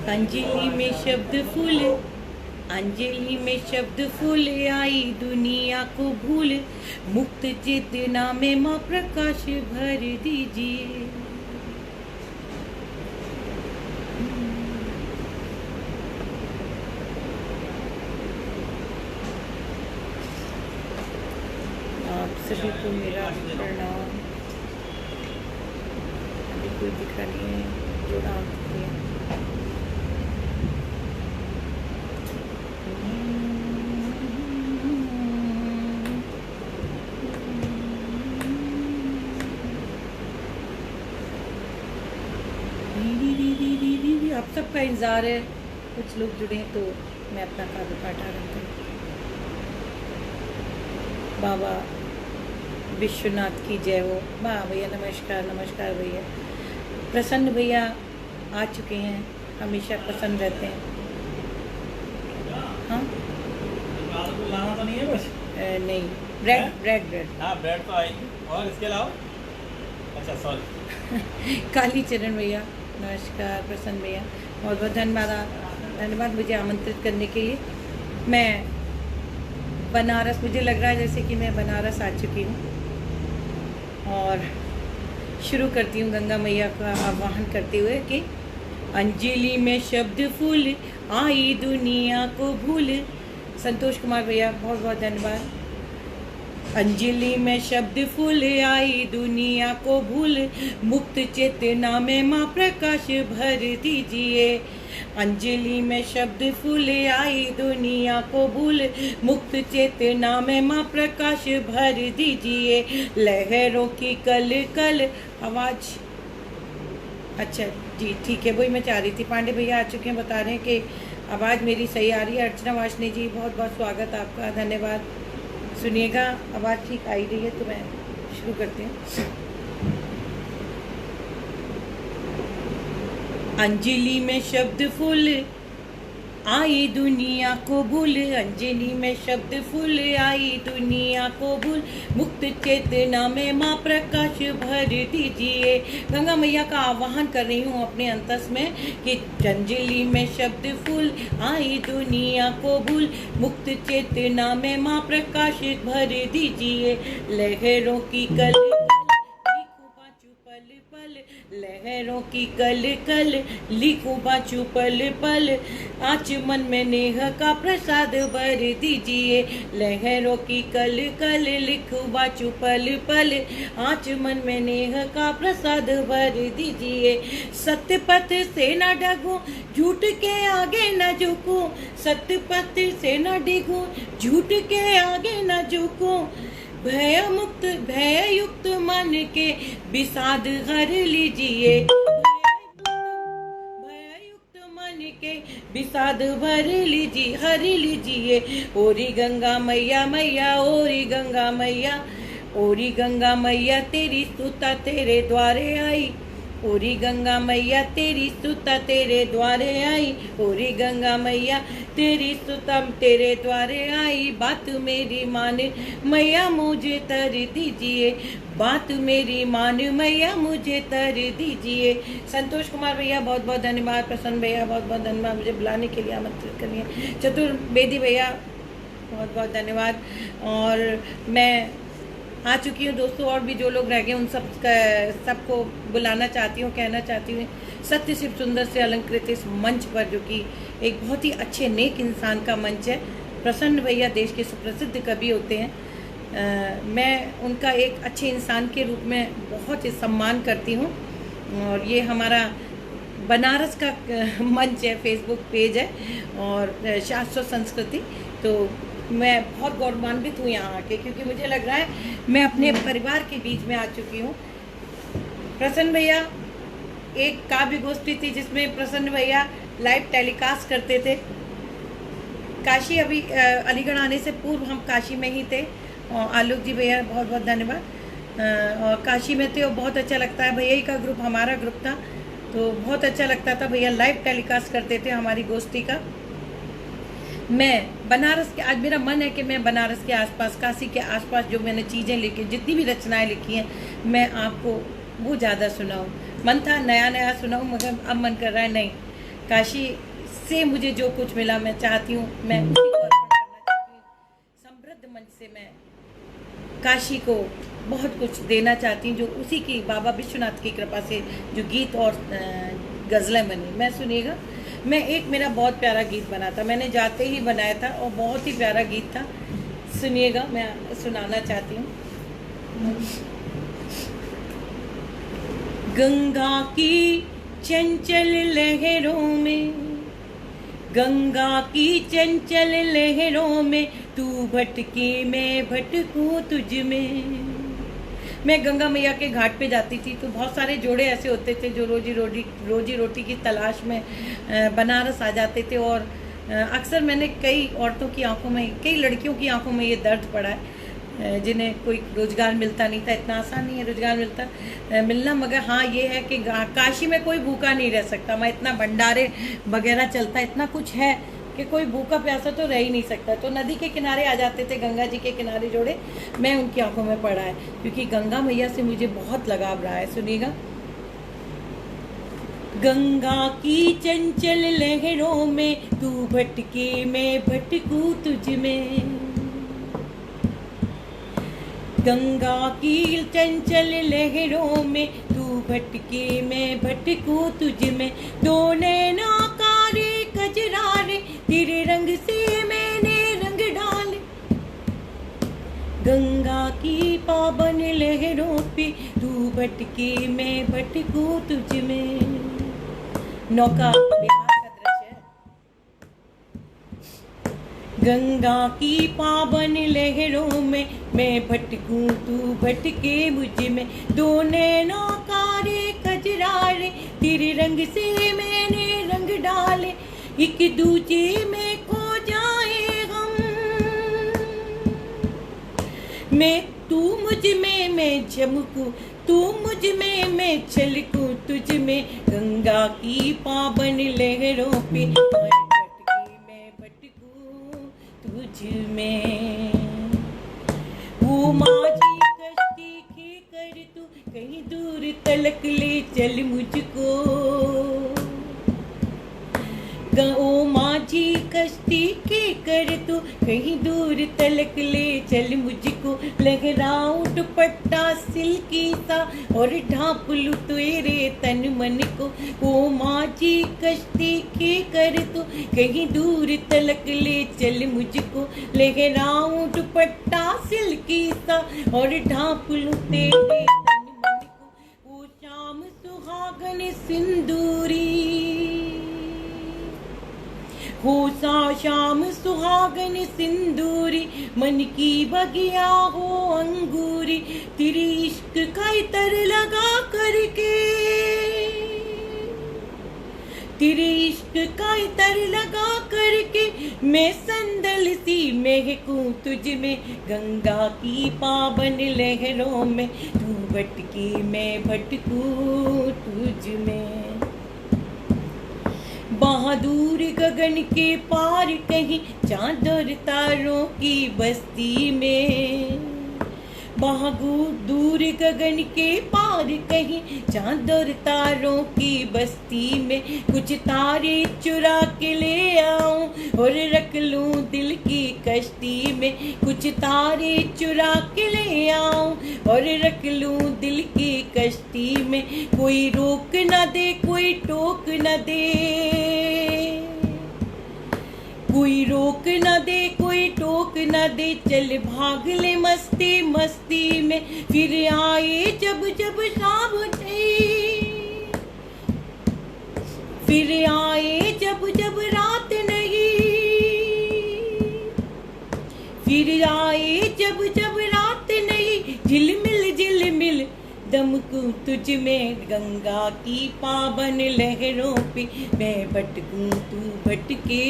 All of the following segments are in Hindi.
अंजलि में शब्द फूल, अंजलि में शब्द फूल, आई दुनिया को भूल, मुक्त चेतना में माँ प्रकाश भर दीजिए। आप सभी को मेरा प्रणाम। अभी कोई दिखा नहीं है जो नाम है। आप सबका इंतज़ार है, कुछ लोग जुड़े हैं तो मैं अपना काव्य पाठ आरंभ करूँ। बाबा विश्वनाथ की जय हो। वाह भैया, नमस्कार नमस्कार भैया। प्रसन्न भैया आ चुके हैं, हमेशा प्रसन्न रहते हैं। हाँ लाना तो नहीं है कुछ? नहीं, ब्रेड ब्रेड ब्रेड। हाँ ब्रेड तो आएगी, और इसके अलावा अच्छा सॉरी। काली चरण भैया नमस्कार। प्रसन्न भैया बहुत बहुत धन्यवाद मुझे आमंत्रित करने के लिए। मैं बनारस, मुझे लग रहा है जैसे कि मैं बनारस आ चुकी हूँ और शुरू करती हूँ गंगा मैया का आह्वान करते हुए कि अंजलि में शब्द फूल, आई दुनिया को भूल। संतोष कुमार भैया बहुत बहुत धन्यवाद। अंजलि में शब्द फूल, आई दुनिया को भूल, मुक्त चेतना में माँ प्रकाश भर दीजिए। अंजलि में शब्द फूल, आई दुनिया को भूल, मुक्त चेतना में माँ प्रकाश भर दीजिए। लहरों की कल कल आवाज, अच्छा जी ठीक है, वही मैं चाह रही थी। पांडे भैया आ चुके हैं, बता रहे हैं कि आवाज़ मेरी सही आ रही है। अर्चना वाशनी जी बहुत बहुत स्वागत आपका, धन्यवाद। सुनिएगा, आवाज़ ठीक आई रही है तो मैं शुरू करती हूँ। अंजलि में शब्द फूल, आई दुनिया को भूल, अंजलि में शब्द फूल, आई दुनिया को भूल, मुक्त चेतना में माँ प्रकाश भर दीजिए। गंगा मैया का आह्वान कर रही हूँ अपने अंतस में कि अंजलि में शब्द फूल, आई दुनिया को भूल, मुक्त चेतना में माँ प्रकाश भर दीजिए। लहरों की कल पल, लहरों की कल कल, लिखूं बाचू पल पल, आज मन में नेह का प्रसाद भर दीजिए। लहरों की कल कल, लिखूं बाचू पल पल, आज मन में नेह का प्रसाद भर दीजिए। सत्य पथ से न डगूं, झूठ के आगे न झुकूं, सत्य पथ से न डिगूं, झूठ के आगे न झुकूं। भय मुक्त भय युक्त मन के विषाद हर लीजिए। भय युक्त मन के विषाद भर लीजिए, हर लीजिए। ओरी गंगा मैया मैया, ओरी गंगा मैया, ओरी गंगा मैया, तेरी स्तुता तेरे द्वारे आई। ओरी गंगा मैया तेरी स्तुता तेरे द्वारे आई, ओरी गंगा मैया तेरी स्तुता तेरे द्वारे आई। बात मेरी मान मैया मुझे तर दीजिए, बात मेरी मान मैया मुझे तर दीजिए। संतोष कुमार भैया बहुत बहुत धन्यवाद। प्रसन्न भैया बहुत बहुत धन्यवाद मुझे बुलाने के लिए, आमंत्रित करने। चतुर्वेदी भैया बहुत बहुत धन्यवाद। और मैं आ चुकी हूँ दोस्तों, और भी जो लोग रह गए उन सबको बुलाना चाहती हूँ, कहना चाहती हूँ सत्य शिव सुंदर से अलंकृत इस मंच पर, जो कि एक बहुत ही अच्छे नेक इंसान का मंच है। प्रसन्न भैया देश के सुप्रसिद्ध कवि होते हैं। मैं उनका एक अच्छे इंसान के रूप में बहुत ही सम्मान करती हूँ। और ये हमारा बनारस का मंच है, फेसबुक पेज है और शाश्वत संस्कृति। तो मैं बहुत गौरवान्वित हूँ यहाँ आके, क्योंकि मुझे लग रहा है मैं अपने परिवार के बीच में आ चुकी हूँ। प्रसन्न भैया, एक काव्य गोष्ठी थी जिसमें प्रसन्न भैया लाइव टेलीकास्ट करते थे। काशी, अभी अलीगढ़ आने से पूर्व हम काशी में ही थे। और आलोक जी भैया बहुत बहुत धन्यवाद। और काशी में थे और बहुत अच्छा लगता है। भैया का ग्रुप हमारा ग्रुप था तो बहुत अच्छा लगता था। भैया लाइव टेलीकास्ट करते थे हमारी गोष्ठी का। मैं बनारस के, आज मेरा मन है कि मैं बनारस के आसपास, काशी के आसपास जो मैंने चीज़ें लिखी, जितनी भी रचनाएं लिखी हैं, मैं आपको वो ज़्यादा सुनाऊं। मन था नया नया सुनाऊं, मगर अब मन कर रहा है नहीं, काशी से मुझे जो कुछ मिला मैं चाहती हूँ मैं उसी को अर्पण करना चाहती हूँ। समृद्ध मंच से मैं काशी को बहुत कुछ देना चाहती हूँ, जो उसी की बाबा विश्वनाथ की कृपा से जो गीत और गज़लें बनी। मैं सुनिएगा, मैं एक मेरा बहुत प्यारा गीत बना था, मैंने जाते ही बनाया था और बहुत ही प्यारा गीत था। सुनिएगा, मैं सुनाना चाहती हूँ। गंगा की चंचल लहरों में, गंगा की चंचल लहरों में तू भटकी मैं भटकूं तुझ में। मैं गंगा मैया के घाट पे जाती थी तो बहुत सारे जोड़े ऐसे होते थे जो रोजी रोटी की तलाश में बनारस आ जाते थे, और अक्सर मैंने कई औरतों की आंखों में, कई लड़कियों की आंखों में ये दर्द पड़ा है जिन्हें कोई रोज़गार मिलता नहीं था। इतना आसान नहीं है रोज़गार मिलना, मगर हाँ ये है कि काशी में कोई भूखा नहीं रह सकता। मैं इतना भंडारे वगैरह चलता, इतना कुछ है कि कोई भूखा प्यासा तो रह ही नहीं सकता। तो नदी के किनारे आ जाते थे, गंगा जी के किनारे जोड़े, मैं उनकी आंखों में पड़ा है, क्योंकि गंगा मैया से मुझे बहुत लगाव रहा है। सुनिएगा। गंगा की चंचल लहरों में तू भटके मैं भटकूं तुझ में, गंगा की चंचल लहरों में तू भटके मैं भटकूं तुझ में। दो नैना कारे कजरारे तेरे रंग से मैंने रंग डाले, गंगा की पावन लहरों पे तू भटके मैं भटकूं तुझ में। नौका बिहार का दृश्य है। गंगा की पावन लहरों में मैं भटकूं तू भटके मुझ में। दो नैना कारे कजरारे तेरे रंग से मैंने रंग डाले, एक दूजे में खो जाए हम। मैं तू मुझ में मैं चमकूं, तू मुझ में मैं छलकूं तुझ में। गंगा की पावन लहरों पे मैं भटकूं तुझ में। वो माझी कश्ती के कर तू कहीं दूर तलक ले चल मुझको, ओ माझी कश्ती के कर तू कहीं दूर तलक ले चल मुझको। लहराऊं दुपट्टा सिल्की सा और ढांप लूं तेरे तन मन को, ओ माझी कश्ती के कर तू कहीं दूर तलक ले चल मुझको। लहराऊं दुपट्टा सिल्की सा और ढांप लूं तेरे तन मन को, ओ शाम सुहागन सिंदूरी हो सा शाम सुहागन सिंदूरी। मन की बगिया हो अंगूरी तेरी इश्क का इतर लगा करके, तेरे इश्क का इतर लगा करके मैं संदल सी महकूं तुझ में। गंगा की पावन लहरों में तू भटकी मैं भटकूं तुझ में। बहादुर गगन के पार कहीं चांद और तारों की बस्ती में, बहादुर गगन के पार कहीं चांद और तारों की बस्ती में। कुछ तारे चुरा के ले आऊं और रख लूं दिल की कश्ती में, कुछ तारे चुरा के ले आऊं और रख लूं दिल की कश्ती में। कोई रोक न दे कोई टोक न दे, कोई रोक न दे कोई टोक न दे, चल भाग ले मस्ती मस्ती में। फिर आए जब जब शाम नहीं, फिर आए जब जब रात नहीं, फिर आए जब जब रात नहीं। झिलमिल दमकूं तुझ में, गंगा की पावन लहरों पे मैं भटकूं तू भटके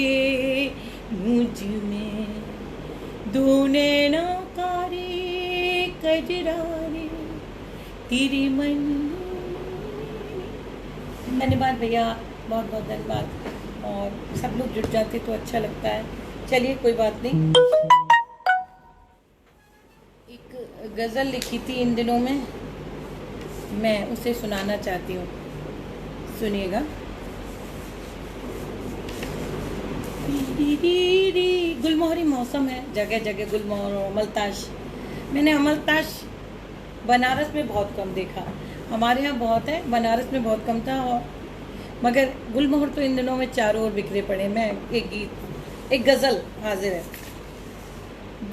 मुझ में। दो नैना कारे कजरारे तेरे मन। धन्यवाद भैया, बहुत बहुत धन्यवाद। और सब लोग जुट जाते तो अच्छा लगता है। चलिए कोई बात नहीं। एक गज़ल लिखी थी इन दिनों में, मैं उसे सुनाना चाहती हूँ, सुनिएगा। गुलमोहरी मौसम है, जगह जगह गुलमोहर और अमलताश। मैंने अमलताश बनारस में बहुत कम देखा, हमारे यहाँ बहुत है, बनारस में बहुत कम था। और मगर गुलमोहर तो इन दिनों में चारों ओर बिखरे पड़े। मैं एक गीत, एक गज़ल हाजिर है।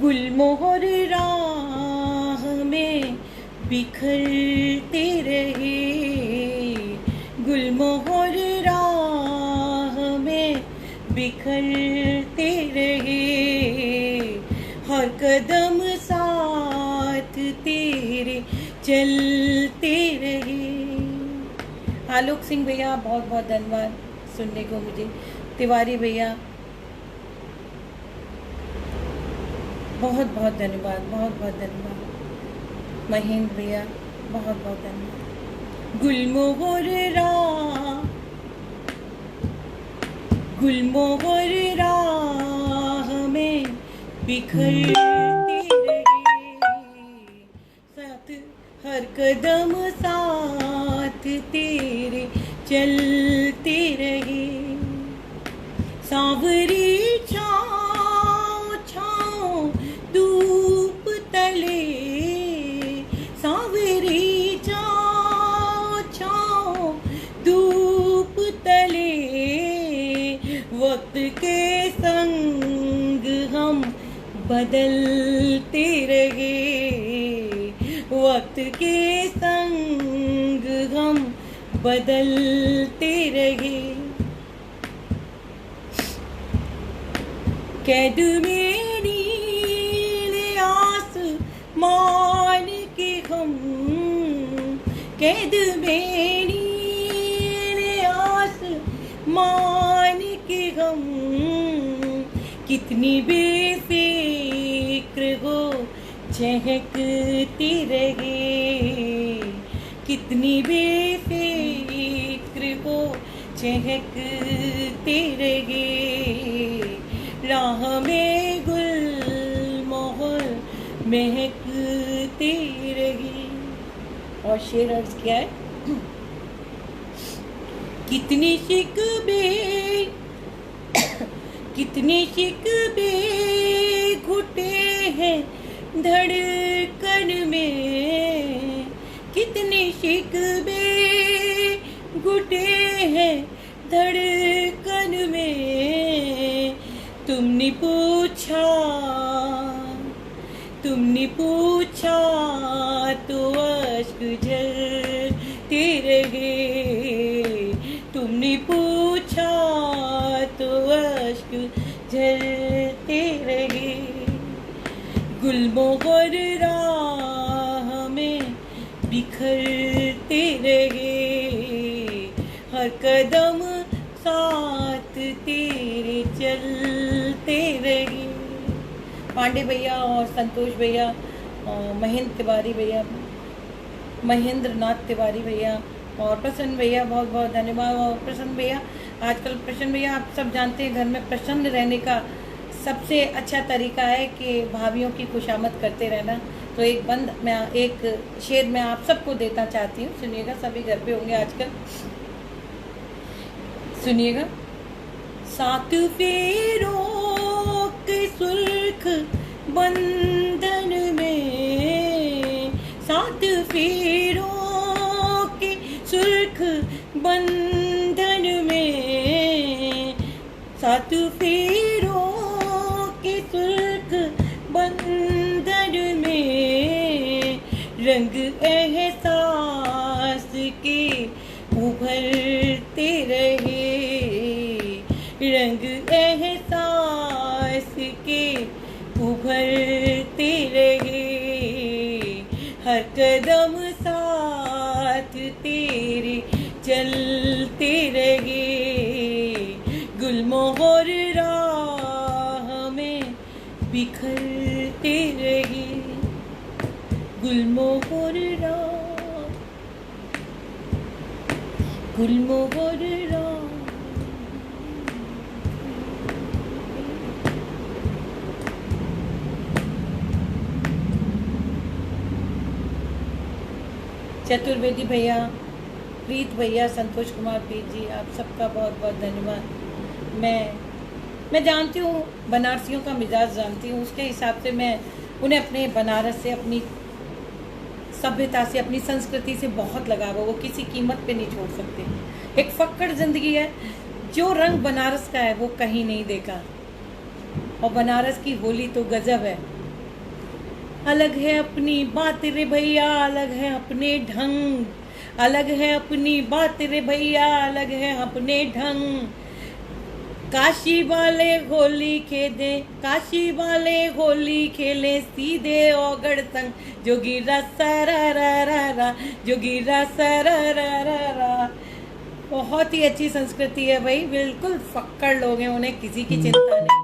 गुलमोहर राह में बिखरते रहे, गुलमोहर राह में बिखरते रहे, हर कदम साथ तेरे चलते रहे। आलोक सिंह भैया बहुत बहुत धन्यवाद सुनने को मुझे। तिवारी भैया बहुत बहुत धन्यवाद, बहुत बहुत धन्यवाद। महेंद्र भैया बहुत बहुत धन्यवाद। गुलमोहर राह में बिखरते रहे, साथ हर कदम साथ तेरे चलते रहे, सांवरी छाँव छाँव धूप तले, सांवरी छाँव छाँव धूप तले, वक्त के संग हम बदलते रहे, वक्त के संग हम बदलते रहे। कैद में नीले आसमान के हम, कैद में नीले आसमान के हम, कितनी बेफिक्र हो चहकती रहे, कितनी बेफिक्र हो चहकती रहे, राह में गुलमोहर महकती रही। और शेर अर्ज क्या है? कितनी शिकवे कितने शिकवे घुटे हैं धड़कन में, कितने शिकवे घुटे हैं धड़कन में, तुमने पूछा तो अश्क झरते रहे, तुमने पूछा तो अश्क झरते रहे, गुलमोहर राह में बिखरते रहे, हर कदम साथ तेरे चलते रहे। पांडे भैया और संतोष भैया और महेंद्र तिवारी भैया, महेंद्र नाथ तिवारी भैया और प्रसन्न भैया बहुत बहुत धन्यवाद। और प्रसन्न भैया, आजकल प्रसन्न भैया आप सब जानते हैं घर में प्रसन्न रहने का सबसे अच्छा तरीका है कि भाभीयों की खुशामद करते रहना। तो एक शेर मैं आप सबको देना चाहती हूँ, सुनिएगा, सभी घर पे होंगे आजकल, सुनिएगा। सात फेरों के सुर्ख बंधन में, सात फेरों के सुर्ख बंधन में, सात फेरों के सुर्ख बंधन में, रंग एहसास के उभरते रहे, रंग एहसास के उभरते रहे, हर कदम साथ तेरे चलते रहे, गुलमोहर राह में बिखरते रहे, गुलमोहर राह, गुलमोहर राह। चतुर्वेदी भैया, प्रीत भैया, संतोष कुमार प्रीत जी, आप सबका बहुत बहुत धन्यवाद। मैं मैं जानती हूँ बनारसियों का मिजाज जानती हूँ, उसके हिसाब से मैं उन्हें अपने बनारस से, अपनी सभ्यता से, अपनी संस्कृति से बहुत लगाव है, वो किसी कीमत पे नहीं छोड़ सकते। एक फक्कड़ जिंदगी है, जो रंग बनारस का है वो कहीं नहीं देखा। और बनारस की होली तो गजब है। अलग है अपनी बात रे भैया, अलग है अपने ढंग, अलग है अपनी बात रे भैया, अलग है अपने ढंग। काशी वाले होली खेले, काशी वाले होली खेले सीधे ओगड़ संग, जोगीरा सरारा, जोगीरा सरारा। बहुत ही अच्छी संस्कृति है भाई, बिल्कुल फक्कड़ लोग हैं, उन्हें किसी की चिंता नहीं।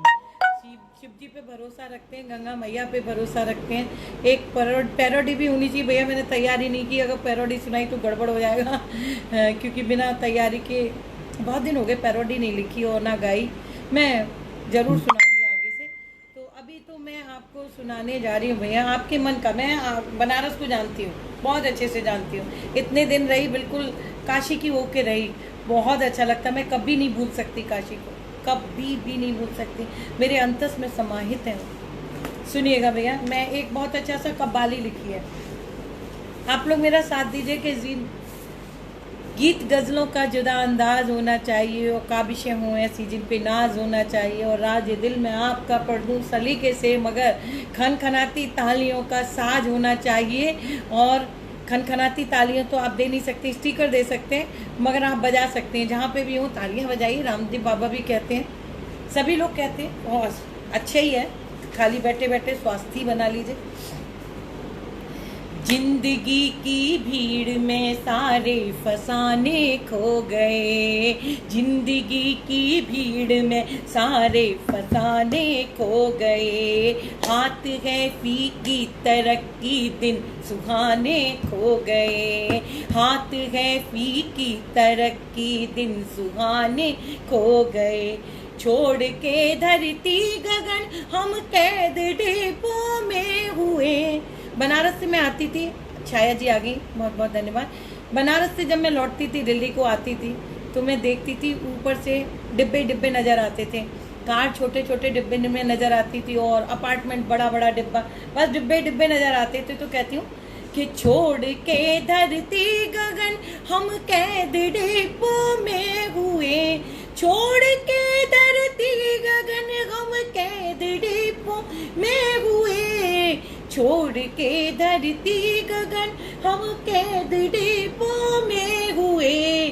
शिव जी पे भरोसा रखते हैं, गंगा मैया पे भरोसा रखते हैं। एक पैरोडी भी होनी चाहिए भैया, मैंने तैयारी नहीं की, अगर पैरोडी सुनाई तो गड़बड़ हो जाएगा क्योंकि बिना तैयारी के बहुत दिन हो गए पैरोडी नहीं लिखी और ना गाई। मैं ज़रूर सुनाऊंगी आगे से। तो अभी तो मैं आपको सुनाने जा रही हूँ भैया आपके मन का। मैं बनारस को जानती हूँ, बहुत अच्छे से जानती हूँ, इतने दिन रही, बिल्कुल काशी की होके रही, बहुत अच्छा लगता। मैं कभी नहीं भूल सकती काशी को, कभी भी नहीं भूल सकती, मेरे अंतस में समाहित है। सुनिएगा भैया, मैं एक बहुत अच्छा सा कव्वाली लिखी है, आप लोग मेरा साथ दीजिए कि गीत गज़लों का जुदा अंदाज होना चाहिए और काबिशें हों ऐसी जिन पे नाज होना चाहिए, और राज दिल में आपका पढ़ दूँ सलीके से, मगर खनखनाती तालियों का साज होना चाहिए। और खनखनाती तालियां तो आप दे नहीं सकते, स्टिकर दे सकते हैं, मगर आप बजा सकते हैं। जहाँ पे भी हो तालियां बजाइए, रामदेव बाबा भी कहते हैं, सभी लोग कहते हैं, बहुत अच्छा ही है, खाली बैठे बैठे स्वास्थ्य बना लीजिए। जिंदगी की भीड़ में सारे फसाने खो गए, जिंदगी की भीड़ में सारे फसाने खो गए। हाथ है फीकी तरक्की दिन सुहाने खो गए, हाथ है फीकी तरक्की दिन सुहाने खो गए। छोड़ के धरती गगन हम कैद डिब्बों में हुए। बनारस से मैं आती थी, छाया जी आ गई, बहुत बहुत धन्यवाद। बनारस से जब मैं लौटती थी, दिल्ली को आती थी, तो मैं देखती थी ऊपर से डिब्बे डिब्बे नज़र आते थे, कार छोटे छोटे डिब्बे में नज़र आती थी और अपार्टमेंट बड़ा बड़ा डिब्बा, बस डिब्बे डिब्बे नज़र आते थे। तो कहती हूँ कि छोड़ के धरती गगन हम कैद डिब्बों में हुए, छोड़ के धरती गगन हम कैद डिब्बों में हुए, छोड़ के धरती गगन हम कैद डिब्बों में हुए।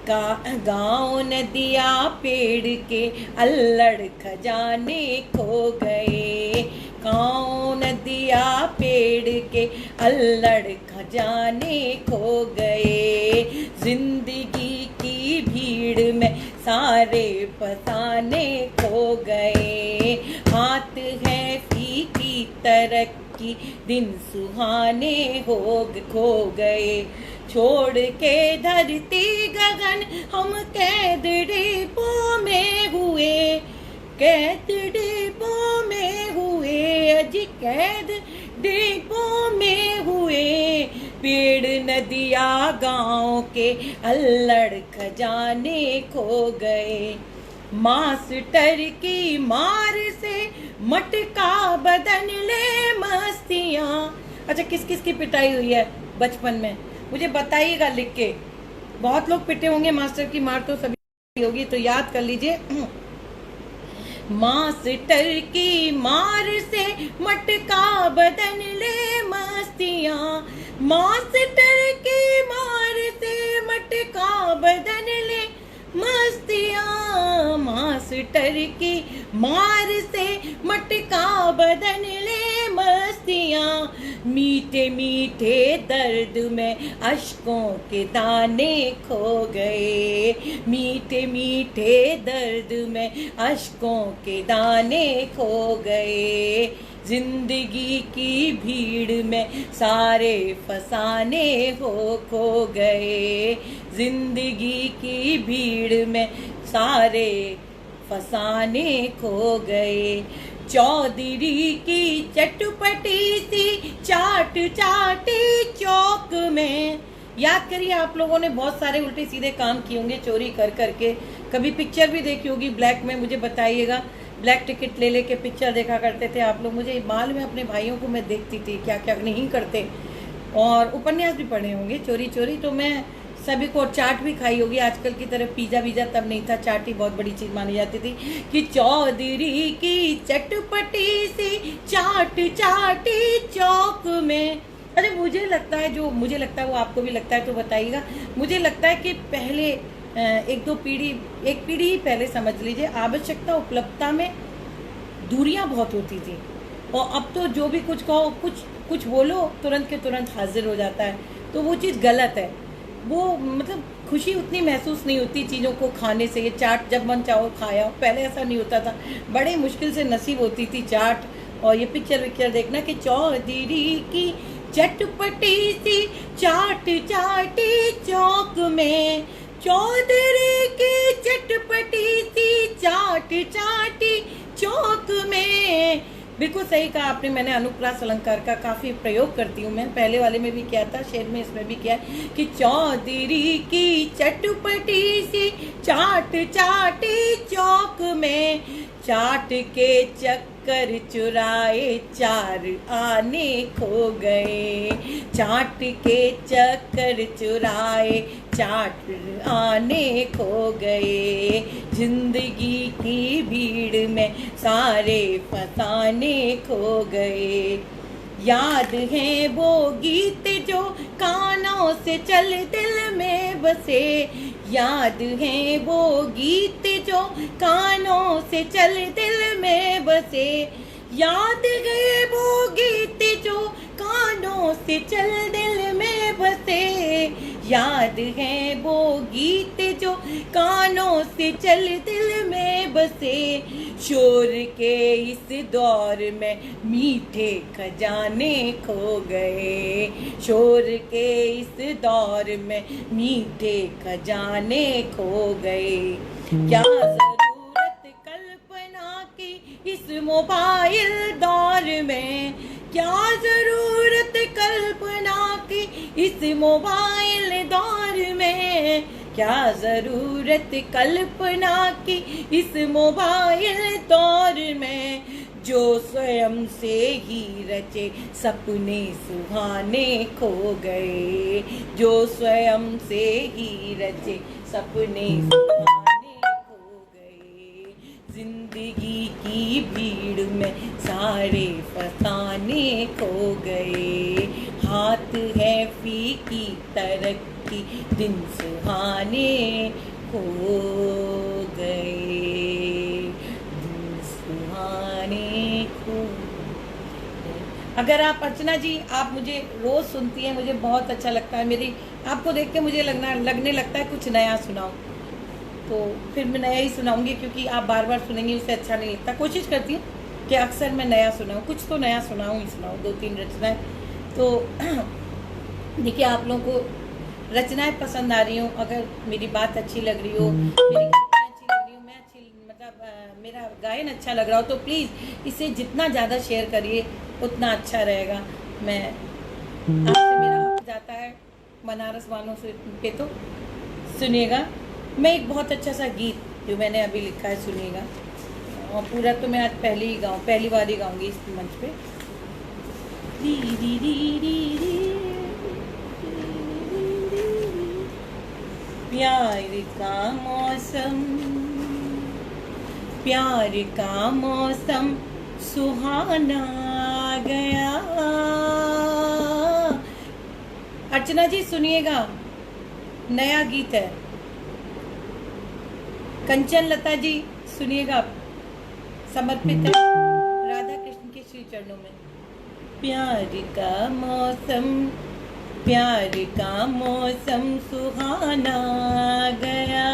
गाँव नदिया पेड़ के अल्लड़ खजाने खो गए, गाँव नदिया पेड़ के अल्लड़ खजाने खो गए। जिंदगी की भीड़ में सारे फसाने खो गए, हाथ है फीकी तरक्की दिन सुहाने खो गए। छोड़ के धरती गगन हम कैद डिब्बों में हुए, कैद डिब्बों में हुए, अजी कैद डिब्बों में हुए। पेड़ नदिया गाँव के अल्लड़ खजाने खो गए। मास्टर की मार से मटका बदन ले मस्तियाँ। अच्छा, किस किस की पिटाई हुई है बचपन में मुझे बताइएगा लिख के। बहुत लोग पिटे होंगे, मास्टर की मार तो सभी होगी, तो याद कर लीजिए। मास्टर की मार से मटका बदन ले मस्तियाँ, मास्टर की मार से मटका बदन ले मस्तियाँ, मास्टर की मार से मटका बदन ले मस्तियाँ। मीठे मीठे दर्द में अश्कों के दाने खो गए, मीठे मीठे दर्द में अश्कों के दाने खो गए। जिंदगी की भीड़ में सारे फसाने खो गए, जिंदगी की भीड़ में सारे फसाने खो गए। चौधरी की चटपटी सी चाट चाटी चौक में, याद करिए, आप लोगों ने बहुत सारे उल्टे सीधे काम किए होंगे चोरी कर करके। कभी पिक्चर भी देखी होगी ब्लैक में, मुझे बताइएगा। ब्लैक टिकट ले लेके पिक्चर देखा करते थे आप लोग। मुझे बाल में अपने भाइयों को मैं देखती थी क्या क्या नहीं करते, और उपन्यास भी पढ़े होंगे चोरी चोरी। तो मैं सभी को चाट भी खाई होगी। आजकल की तरह पिज़्ज़ा वीज़ा तब नहीं था, चाट ही बहुत बड़ी चीज़ मानी जाती थी कि चौधरी की चटपटी सी चाट चाटी चौक में। अरे मुझे लगता है, जो मुझे लगता है वो आपको भी लगता है तो बताइएगा। मुझे लगता है कि पहले एक पीढ़ी ही पहले समझ लीजिए, आवश्यकता उपलब्धता में दूरियां बहुत होती थी, और अब तो जो भी कुछ कहो, कुछ बोलो, तुरंत के तुरंत हाजिर हो जाता है। तो वो चीज़ गलत है। वो मतलब खुशी उतनी महसूस नहीं होती चीज़ों को खाने से। ये चाट जब मन चाहो खाया, पहले ऐसा नहीं होता था, बड़े मुश्किल से नसीब होती थी चाट। और ये पिक्चर देखना कि चौधरी की चटपटी सी चाट चाटी चौक में, चौधरी की चटपटी सी चाट चाटी चौक में। बिल्कुल सही कहा आपने। मैंने अनुप्रास अलंकार का काफ़ी प्रयोग करती हूँ मैं, पहले वाले में भी किया था, शेर में इसमें भी किया है कि चौधरी की चटपटी सी चाट चाटी चौक में, चाट के चक्कर चुराए चार आने खो गए, चाट के चक्कर चुराए चाट आने खो गए, जिंदगी की भीड़ में सारे फसाने खो गए। याद है वो गीत जो कानों से चल दिल में बसे, याद है वो गीत जो कानों से चल दिल में बसे, याद गए वो गीत जो कानों से चल दिल में बसे, याद है वो गीत जो कानों से चल दिल में बसे। शोर के इस दौर में मीठे खजाने खो गए, शोर के इस दौर में मीठे खजाने खो गए। क्या जरूरत कल्पना की इस मोबाइल दौर में, क्या जरूरत कल्पना की इस मोबाइल दौर में, क्या जरूरत कल्पना की इस मोबाइल दौर में, जो स्वयं से ही रचे सपने सुहाने खो गए, जो स्वयं से ही रचे सपने सुहाने खो गए, जिंदगी की भीड़ में सारे फसाने खो गए, हाथ है फीकी तरक्की दिन सुहाने खो गए, दिन सुहाने खो। अगर आप अर्चना जी, आप मुझे रोज़ सुनती हैं, मुझे बहुत अच्छा लगता है। मेरी आपको देख के मुझे लगने लगता है कुछ नया सुनाओ, तो फिर मैं नया ही सुनाऊंगी, क्योंकि आप बार बार सुनेंगी उससे अच्छा नहीं लगता। कोशिश करती हूँ कि अक्सर मैं नया सुनाऊँ, कुछ तो नया सुनाऊँ ही सुनाऊँ, 2-3 रचनाएँ। तो देखिए, आप लोगों को रचनाएं पसंद आ रही हो, अगर मेरी बात अच्छी लग रही हो, मेरी कविताएं अच्छी लग रही हो, मैं अच्छी मतलब मेरा गायन अच्छा लग रहा हो, तो प्लीज़ इसे जितना ज़्यादा शेयर करिए उतना अच्छा रहेगा। मैं आपसे मेरा हक जाता है बनारस वालों से पे, तो सुनिएगा। मैं एक बहुत अच्छा सा गीत जो मैंने अभी लिखा है सुनिएगा, और पूरा तो मैं आज पहली बार ही गाऊंगी इस मंच पे। प्यार का मौसम, प्यार का मौसम सुहाना गया। अर्चना जी सुनिएगा, नया गीत है। कंचन लता जी सुनिएगा, समर्पित है राधा कृष्ण के श्री चरणों में। प्यार का मौसम, प्यार का मौसम सुहाना गया,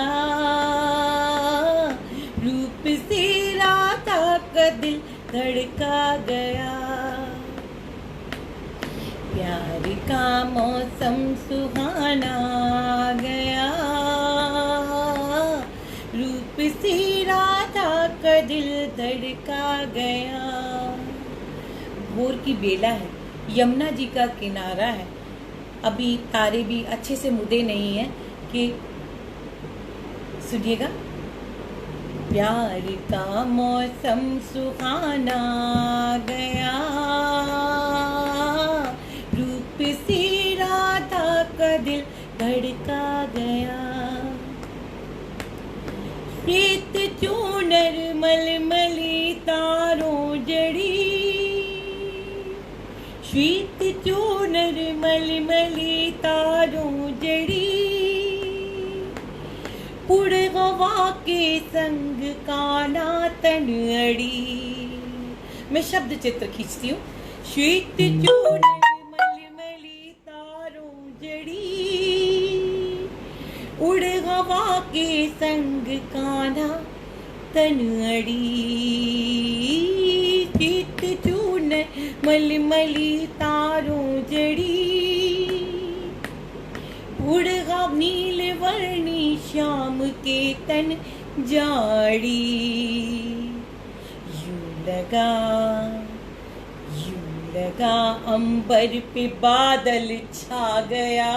रूप से राधा का दिल धड़का गया। प्यार का मौसम सुहाना गया, रूप से राधा का दिल धड़का गया। भोर की बेला है, यमुना जी का किनारा है, अभी तारे भी अच्छे से मुदे नहीं हैं कि सुनिएगा। प्यार का मौसम सुहाना गया, रूप सी राधा का दिल धड़का गया। प्रीत चूनर मलमली तारों जड़ी, श्वेत चूनर मलमली तारों जड़ी, उड़ हवा के संग काना तन अड़ी। मैं शब्द चित्र खींचती हूँ। श्वेत चूनर मलमली तारों जड़ी, उड़ हवा के संग काना तन अड़ी। श्वेत चूनर मलमली तारों जड़ी, उड़गा नील वर्णी श्याम के तन जाड़ी। यूं लगा अंबर पे बादल छा गया,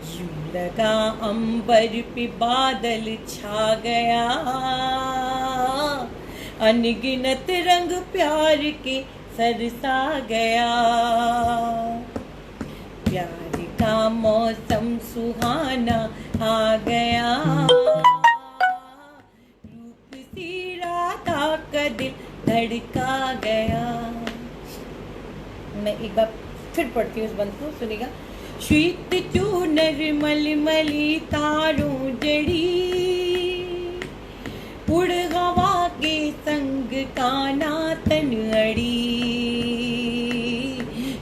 यूं लगा अंबर पे बादल छा गया। अनगिनत रंग प्यार के सरसा गया। प्यार का मौसम सुहाना आ गया, रूप सी राधा का दिल धड़का गया। मैं एक बार फिर पढ़ती हूँ इस बंद को, सुनिएगा। श्वेत चूनर मलमली तारों जड़ी, उड़ हवा के संग काना तन अड़ी।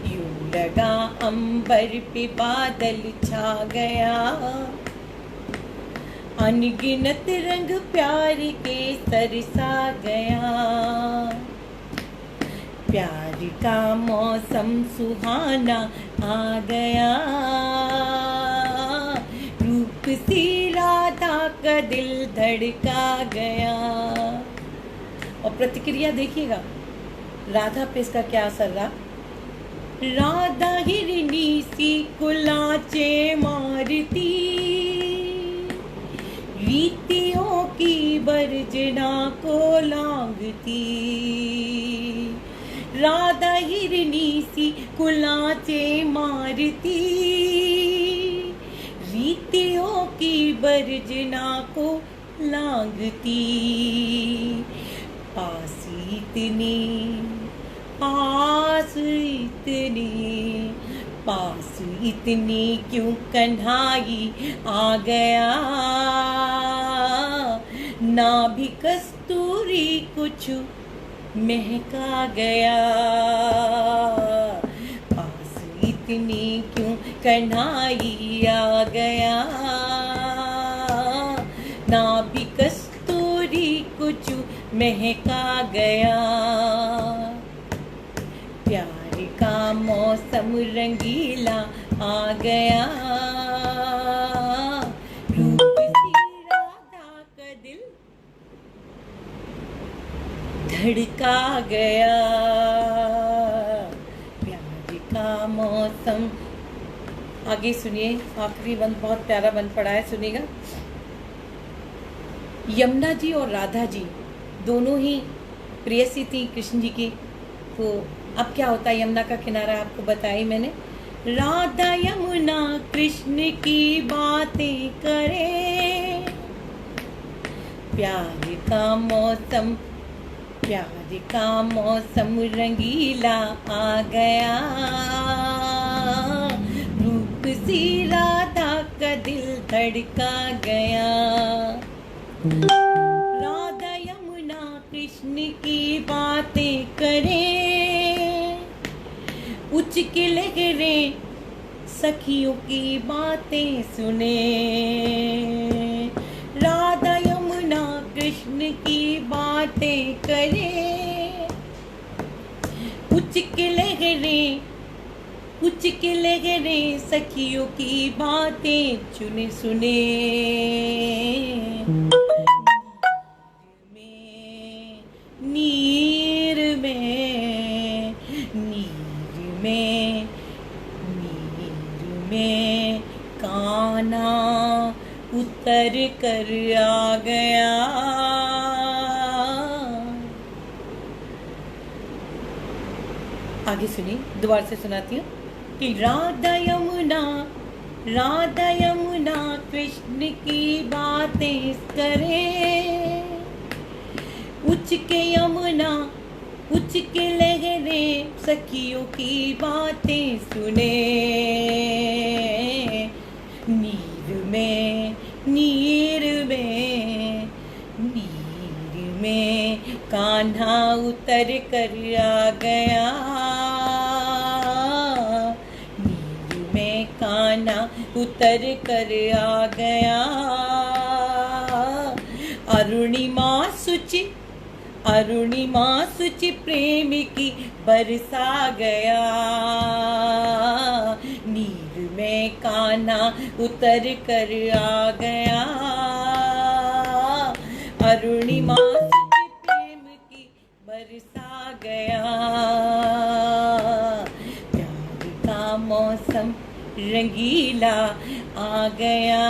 यूं लगा अंबर पे बादल छा गया, अनगिनत रंग प्यार के सरसा गया। प्यार का मौसम सुहाना आ गया, रूप सी राधा का दिल धड़का गया। और प्रतिक्रिया देखिएगा राधा पे इसका क्या असर रहा। राधा हिरनी सी कुलाचे मारती, रीतियों की बरजना को लांगती। राधा हिरनी सी कुलाचे मारती, रीतियों की बरजना को लांगती। पास इतनी पास इतनी क्यों कन्हाई आ गया। ना भी कस्तूरी कुछ महका गया। पास इतनी क्यों कन्हाई आ गया। ना भी कस्तूरी कुछ महका गया। प्यार का मौसम रंगीला आ गया, रूप सी राधा का दिल धड़का गया। प्यार का मौसम। आगे सुनिए, आखिरी बंद बहुत प्यारा बंद पड़ा है, सुनिएगा। यमुना जी और राधा जी दोनों ही प्रेयसी थी कृष्ण जी की। तो अब क्या होता है, यमुना का किनारा आपको बताई मैंने। राधा यमुना कृष्ण की बातें करे, प्यार का मौसम रंगीला आ गया। रूप सी राधा का दिल धड़का गया। राधा यमुना कृष्ण की बातें करें, उच्च की लहरें सखियों की बातें सुने। राधा यमुना कृष्ण की बातें करें, उच्च की लहरें सखियों की बातें सुने। नीर में उतर कर आ गया। आगे सुनिए, दोबारा से सुनाती हूँ कि राधा यमुना कृष्ण की बातें करे, उच के लहरें सखियों की बातें सुने। नीर में कान्हा उतर कर आ गया। नीर में कान्हा उतर कर आ गया। अरुणिमा सुचि प्रेम की बरसा गया। नीर में कान्हा उतर कर आ गया। अरुणिमा सुचि प्रेम की बरसा गया। प्यार का मौसम रंगीला आ गया।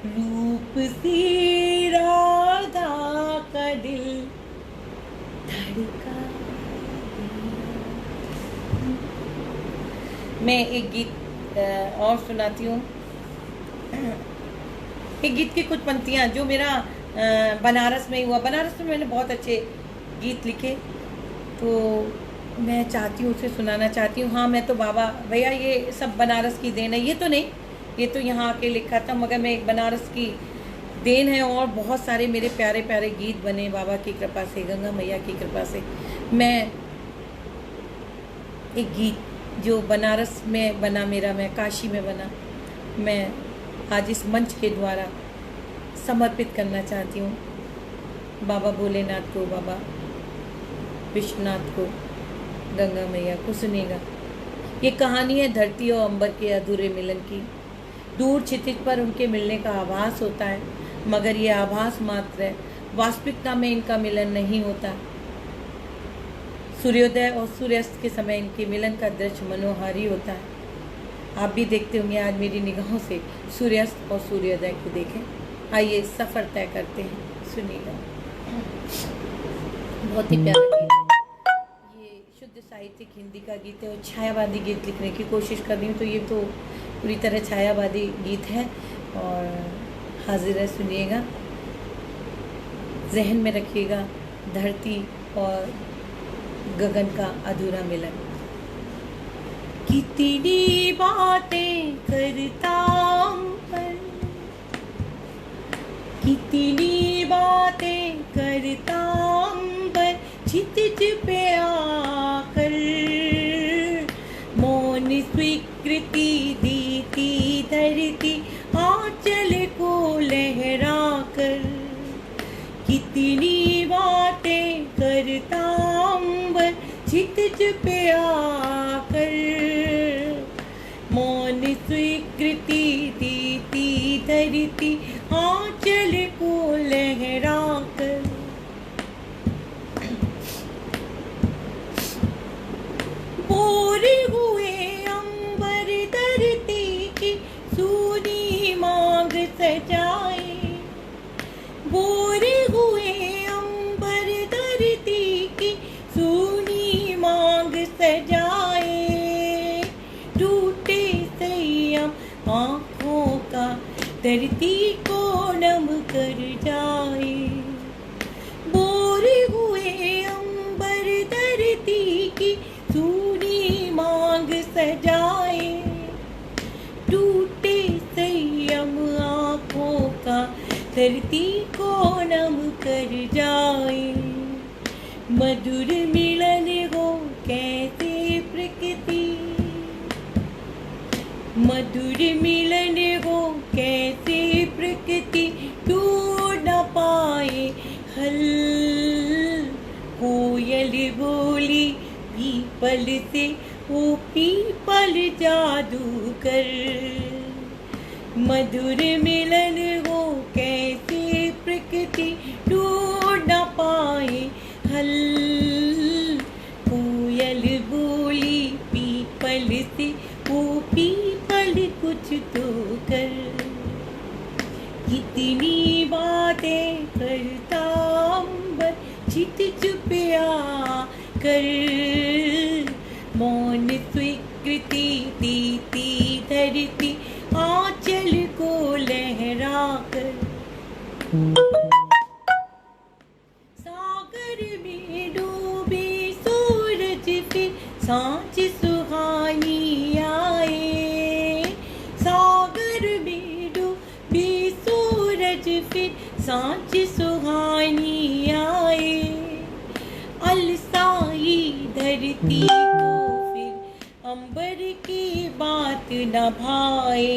रूप सी राधा का दिल धड़का। मैं एक गीत और सुनाती हूँ। एक गीत की कुछ पंक्तियाँ जो मेरा बनारस में हुआ। बनारस में मैंने बहुत अच्छे गीत लिखे, तो मैं चाहती हूँ उसे सुनाना चाहती हूँ। हाँ, मैं तो बाबा भैया ये सब बनारस की देन है, ये तो नहीं, ये तो यहाँ आके लिखा था, मगर मैं एक बनारस की देन है। और बहुत सारे मेरे प्यारे प्यारे गीत बने बाबा की कृपा से, गंगा मैया की कृपा से। मैं एक गीत जो बनारस में बना मेरा, मैं काशी में बना, मैं आज इस मंच के द्वारा समर्पित करना चाहती हूँ बाबा भोलेनाथ को, बाबा विश्वनाथ को, गंगा मैया को। सुनिएगा, ये कहानी है धरती और अंबर के अधूरे मिलन की। दूर क्षितिज पर उनके मिलने का आभास होता है, मगर ये आभास मात्र है, वास्तविकता में इनका मिलन नहीं होता। सूर्योदय और सूर्यास्त के समय इनके मिलन का दृश्य मनोहारी होता है। आप भी देखते होंगे, आज मेरी निगाहों से सूर्यास्त और सूर्योदय को देखें। आइए सफ़र तय करते हैं, सुनिएगा। बहुत ही प्यारा गीत है, ये शुद्ध साहित्यिक हिंदी का गीत है और छायावादी गीत लिखने की कोशिश कर रही हूँ, तो ये तो पूरी तरह छायावादी गीत है और हाजिर है। सुनिएगा, जहन में रखिएगा धरती और गगन का अधूरा मिलन। कितनी बातें करता अंबर, कितनी बातें करता अंबर, क्षितिज पे आकर मौन स्वीकृति देती धरती आंचल को लहरा कर। कितनी बातें करता अंबर, क्षितिज पे आकर मौन स्वीकृति देती धरती आंचल को लहरा कर। बोर हुए अंबर धरती की सूनी मांग सजाए। बोर हुए अंबर धरती की सूनी मांग सजाए। टूटे संयम आँखों का धरती को नम कर जाए। बोर हुए अंबर धरती की सूनी मांग सजाए। टूटे संयम आँखों का धरती को नम कर जाए। मधुर मिलन हो कैसे प्रकृति, मधुर मिलन हो कैसे प्रकृति, टूट न पाए हल। कोयल बोली पीपल से, वो पीपल जादूगर। मधुर मिलन हो कैसे प्रकृति, टूट न पाए हल। कोयल बोली पीपल से, वो पीपल कुछ कुछ तो कर, कितनी बातें करता अंबर चित चुपिया कर, मौन स्वीकृति देती धरती आंचल को लहरा कर, सागर में डूबे सूरज फिर सांझ सुहानी आए, सागर में डूबे सूरज फिर सांझ सुहानी आए, अलसाई धरती को फिर अंबर की बात न भाए,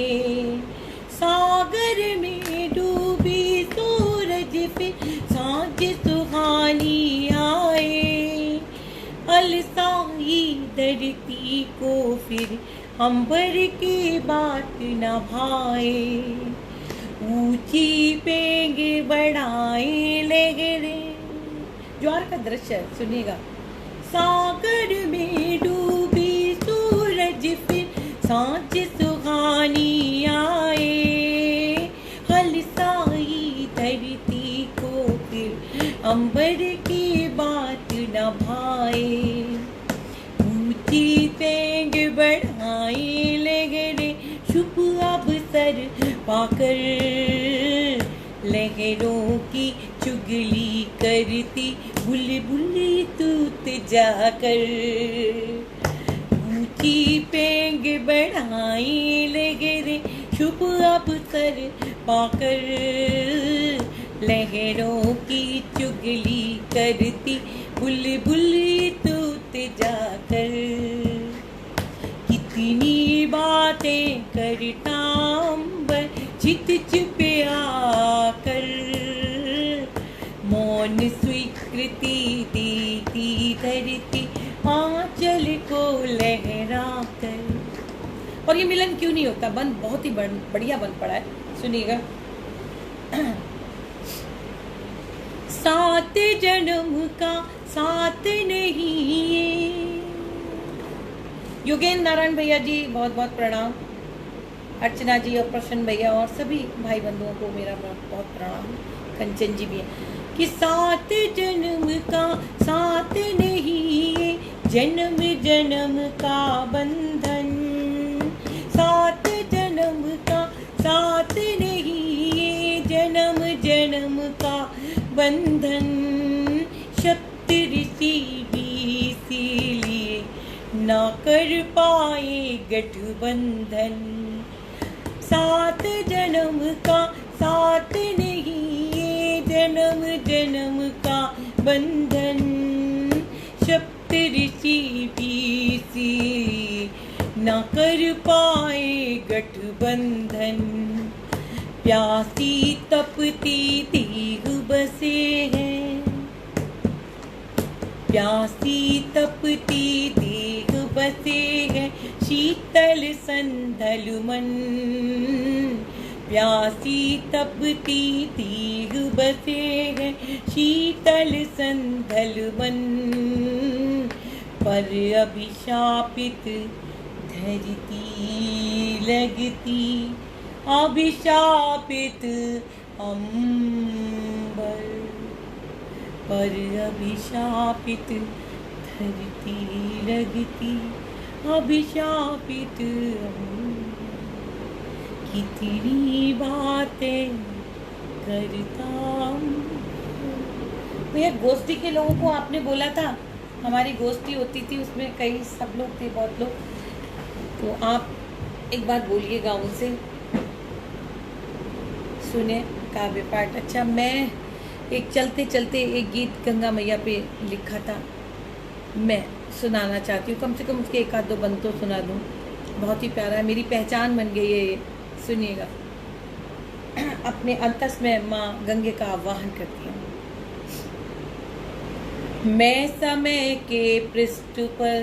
सागर में डूबी सूरज फिर सांझ सुहानी आए, अलसाई धरती को फिर अंबर की बात न भाए, ऊंची पेंग बढ़ाए लहरें, ज्वार का दृश्य है, सुनिएगा, सागर में डूबी सूरज फिर सांझ सुहानी आए, हलसाई धरती को फिर अंबर की बात न भाए, ऊंची पेंग बढ़ाए लहरें शुभ अवसर पाकर, लहरों की चुगली करती बुलबुल तूत जाकर, ऊंची पेंग बढ़ाई लहरें शुभ अवसर पाकर, लहरों की चुगली करती बुलबुल तूत जाकर, कितनी बातें करता अंबर चित चुपिया कर, मौन स्वीकृति देती धरती आंचल को लहरा कर। और ये मिलन क्यों नहीं होता? बंद बहुत ही बढ़िया बन पड़ा है, सुनिएगा। सात जन्म का साथ नहीं, योगेंद्र नारायण भैया जी बहुत बहुत प्रणाम, अर्चना जी और प्रसन्न भैया और सभी भाई बंधुओं को मेरा बहुत प्रणाम, कंचन जी भी है, कि सात जन्म का साथ नहीं, जन्म जन्म का बंधन, सात जन्म का साथ नहीं, जन्म जन्म का बंधन, सप्त ऋषि भी इसीलिए ना कर पाए गठबंधन, सात जन्म का साथ नहीं, जन्म जन्म का बंधन, सप्त ऋषि भी इसीलिए ना कर पाए गठबंधन, प्यासी तपती देह बसे हैं, प्यासी तपती देह बसे हैं, शीतल संधल मन, प्यासी तपती देह बसे हैं, शीतल संधल मन, पर अभिशापित धरती लगती, अभिशापित अंबर, पर अभिशापित धरती लगती, अभिशापित अंबर, कितनी बातें करता। भैया गोष्ठी के लोगों को आपने बोला था, हमारी गोष्ठी होती थी, उसमें कई सब लोग थे, बहुत लोग, तो आप एक बात बोलिएगा उनसे, सुने काव्य पाठ। अच्छा, मैं एक चलते चलते एक गीत गंगा मैया पे लिखा था, मैं सुनाना चाहती हूँ, कम से कम उसके एक आध दो बंद तो सुना दूँ, बहुत ही प्यारा है, मेरी पहचान बन गई है ये, सुनिएगा। अपने अंतस में माँ गंगे का आह्वान करती हूँ। मैं समय के पृष्ठ पर,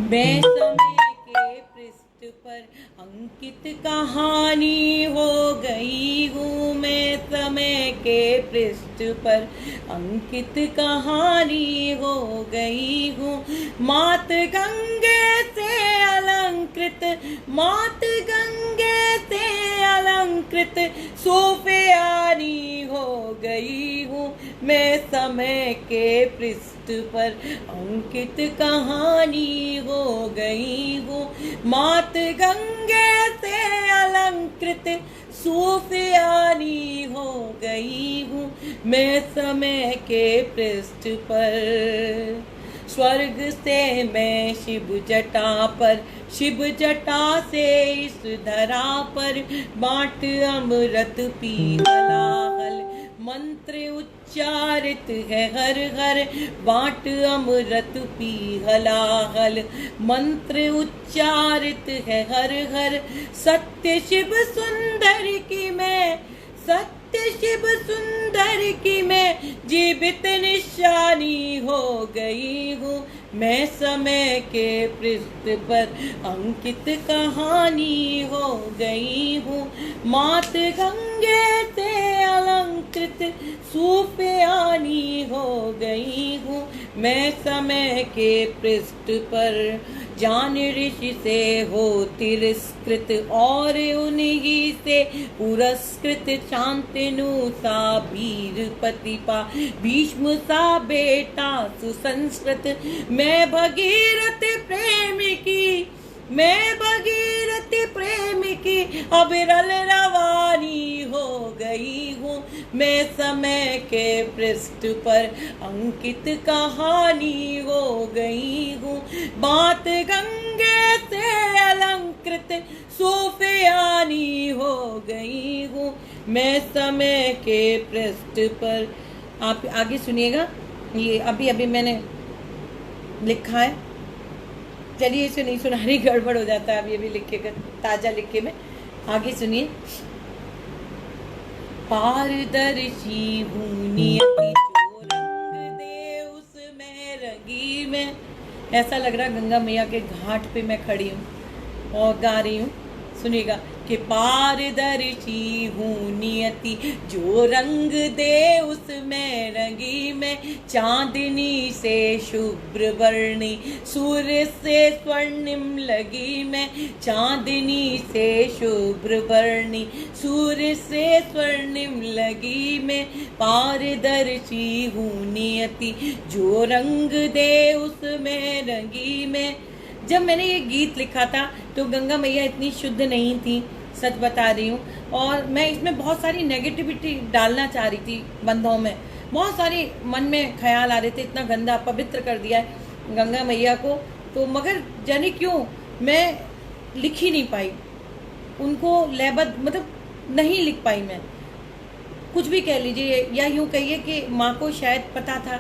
मैं समय के पृष्ठ पर अंकित कहानी हो गई हूँ मैं, समय के पृष्ठ पर अंकित कहानी हो गई हूँ। मात गंगे से अलंकृत, मात गंगे से अलंकृत सोफियानी हो गई हूँ मैं, समय के पृष्ठ पर अंकित कहानी हो गई हूँ। मात गंगे से अलंकृत सूफियानी हो गई हूँ मैं, समय के पृष्ठ पर। स्वर्ग से मैं शिव जटा पर, शिव जटा से इस धरा पर बाँट अमृत पी हलाहल, मंत्र उच्चारित है हर हर बाँट अमृत पी हलाहल, मंत्र उच्चारित है हर हर। सत्य शिव सुंदर की मैं, सत्य शिव सुंदर की मैं जीवित निशानी हो गई हूँ मैं, समय के पृष्ठ पर अंकित कहानी हो गई हूँ। मात गंगे से अलंकृत सूफियानी हो गई हूँ मैं, समय के पृष्ठ पर। जान ऋषि से हो तिरस्कृत और उन्हीं से पुरस्कृत, शांतनु सा वीर प्रतिपा भीष्म सा बेटा सुसंस्कृत। मैं भगीरथ प्रेम की, मैं भगीरथ प्रेम की अविरल रवानी हो गई हूँ मैं, समय के पृष्ठ पर अंकित कहानी हो गई हूँ। बात गंगे से अलंकृत सूफियानी हो गई हूँ मैं, समय के पृष्ठ पर। आप आगे सुनिएगा, ये अभी अभी मैंने लिखा है, चलिए इसे नहीं सुनानी, गड़बड़ हो जाता है अभी अभी लिखे कर, ताजा लिखे में। आगे सुनिए। पारदर्शी हूँ नियति जो रंग दे उसमें रंगी में। ऐसा लग रहा गंगा मैया के घाट पे मैं खड़ी हूँ और गा रही हूँ, सुनिएगा कि पारदर्शी हूँ नियति जो रंग दे उसमें रंगी में, चांदनी से शुभ्र वर्णी सूर्य से स्वर्णिम लगी मैं, चांदनी से शुभ्र वर्णी सूर्य से स्वर्णिम लगी मैं। पारदर्शी हूँ नियति जो रंग दे उसमें रंगी में। जब मैंने ये गीत लिखा था तो गंगा मैया इतनी शुद्ध नहीं थी, सच बता रही हूँ, और मैं इसमें बहुत सारी नेगेटिविटी डालना चाह रही थी बंधों में, बहुत सारे मन में ख्याल आ रहे थे, इतना गंदा पवित्र कर दिया है गंगा मैया को, तो मगर जाने क्यों मैं लिख ही नहीं पाई उनको, लयबद्ध मतलब नहीं लिख पाई मैं। कुछ भी कह लीजिए या यूँ कहिए कि माँ को शायद पता था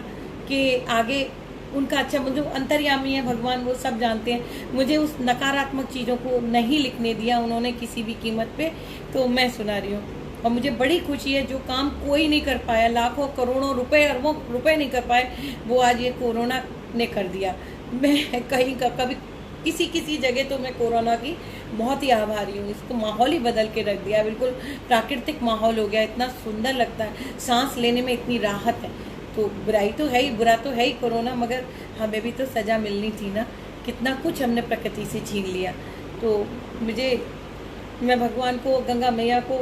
कि आगे उनका अच्छा, मतलब अंतर्यामी है भगवान, वो सब जानते हैं। मुझे उस नकारात्मक चीज़ों को नहीं लिखने दिया उन्होंने किसी भी कीमत पे, तो मैं सुना रही हूँ। और मुझे बड़ी खुशी है, जो काम कोई नहीं कर पाया, लाखों करोड़ों रुपए अरबों रुपए नहीं कर पाए, वो आज ये कोरोना ने कर दिया। मैं कहीं कभी किसी जगह तो मैं कोरोना की बहुत ही आभारी हूँ। इसको माहौल ही बदल के रख दिया, बिल्कुल प्राकृतिक माहौल हो गया, इतना सुंदर लगता है, सांस लेने में इतनी राहत है। तो बुराई तो है ही, बुरा तो है ही कोरोना, मगर हमें भी तो सज़ा मिलनी थी ना, कितना कुछ हमने प्रकृति से छीन लिया। तो मैं भगवान को, गंगा मैया को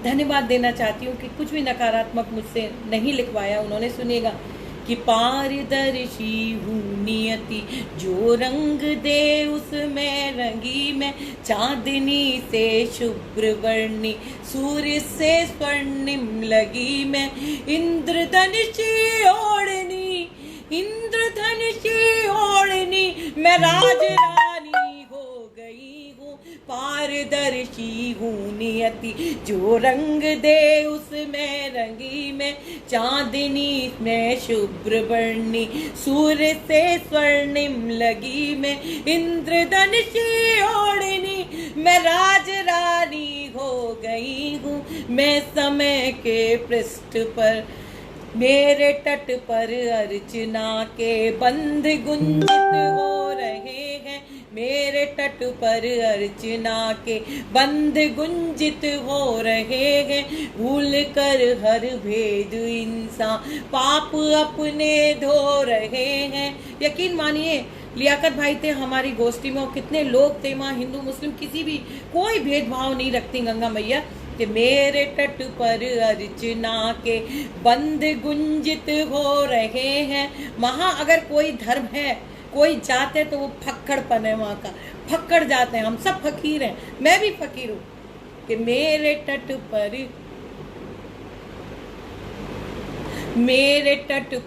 धन्यवाद देना चाहती हूँ कि कुछ भी नकारात्मक मुझसे नहीं लिखवाया उन्होंने। सुनिएगा कि पारदर्शी हूँ नियति जो रंग दे उसमें रंगी मैं, चांदनी से शुभ्र वर्णी सूर्य से स्वर्णिम लगी मैं। इंद्रधनुषी ओढ़नी, इंद्रधनुषी ओढ़नी मैं राजरानी हो गई हूँ। पारदर्शी हूँ नियति जो रंग दे उसमें रंगी मैं, चांदनी में शुभ्र वर्णी सूर्य से स्वर्णिम लगी मैं। इंद्रधनुषी ओढ़नी मैं राजरानी हो गई हूँ मैं, समय के पृष्ठ पर। मेरे तट पर अर्चना के बंध गुंजित हो रहे हैं, मेरे तट पर अर्चना के बंद गुंजित हो रहे हैं, भूल कर हर भेद इंसान पाप अपने धो रहे हैं। यकीन मानिए लियाकत भाई थे हमारी गोष्ठी में और कितने लोग थे वहाँ, हिंदू मुस्लिम किसी भी कोई भेदभाव नहीं रखती गंगा मैया कि मेरे तट पर अर्चना के बंद गुंजित हो रहे हैं। वहाँ अगर कोई धर्म है कोई जात है तो वो फक्कड़पन है, वहाँ का फक्कड़ जाते हैं, हम सब फकीर हैं, मैं भी फकीर हूँ कि मेरे तट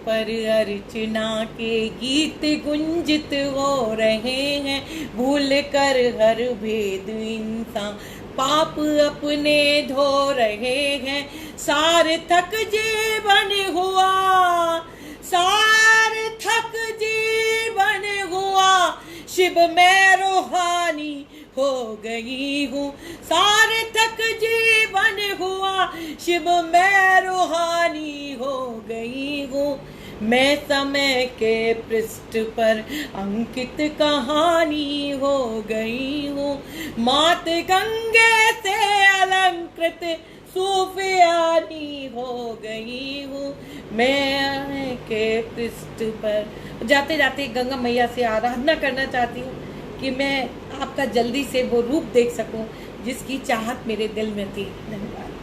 पर अर्चना के गीत गुंजित हो रहे हैं, भूल कर हर भेद इंसान पाप अपने धो रहे हैं। सार्थक जीवन हुआ, सार्थक जीवन हुआ, शिव में रूहानी हो गई हूँ। सार्थक जीवन हुआ, शिव में रूहानी हो गई हूँ। मैं समय के पृष्ठ पर अंकित कहानी हो गई हूँ। मात गंगे से अलंकृत सूफियानी हो गई हूँ। मैं के पृष्ठ पर जाते जाते गंगा मैया से आराधना करना चाहती हूँ कि मैं आपका जल्दी से वो रूप देख सकूं जिसकी चाहत मेरे दिल में थी। धन्यवाद।